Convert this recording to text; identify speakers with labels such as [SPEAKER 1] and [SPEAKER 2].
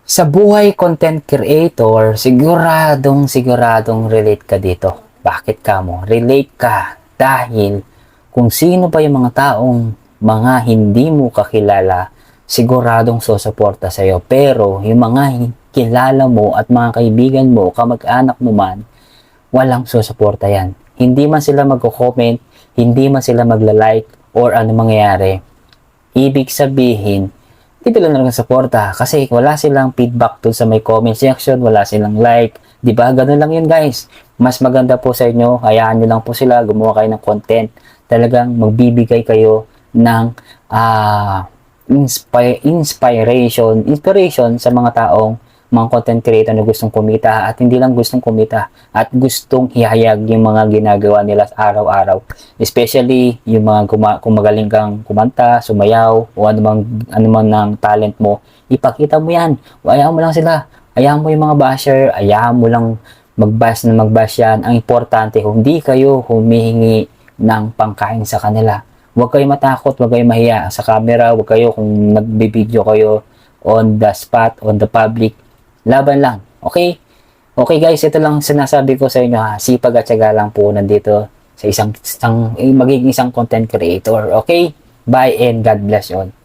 [SPEAKER 1] Sa buhay content creator, siguradong relate ka dito. Bakit ka mo? Relate ka dahil kung sino pa yung mga taong mga hindi mo kakilala, siguradong susuporta sa'yo. Pero yung mga kilala mo at mga kaibigan mo, kamag-anak mo man, walang susuporta yan. Hindi man sila magko-comment, hindi man sila magla-like, or ano mangyayari. Ibig sabihin, hindi bila na lang suporta kasi wala silang feedback dun sa may comment section, wala silang like, di ba? Ganun lang yun guys. Mas maganda po sa inyo, hayaan nyo lang po sila, gumawa kayo ng content. Talagang magbibigay kayo ng inspiration sa mga taong mga content creator na gustong kumita at hindi lang gustong kumita at gustong ihayag yung mga ginagawa nila araw-araw. Especially yung mga kung magaling kang kumanta, sumayaw o ano man ng talent mo, ipakita mo yan. Hayaan mo lang sila. Hayaan mo yung mga basher, hayaan mo lang mag-bash yan. Ang importante, hindi kayo humihingi ng pangkain sa kanila. Huwag kayo matakot, huwag kayo mahiya sa camera, huwag kayo kung nagbibideo kayo on the spot, on the public, laban lang. Okay? Okay guys, ito lang sinasabi ko sa inyo ha. Sipag at syaga lang po nandito sa magiging isang content creator. Okay? Bye and God bless you all.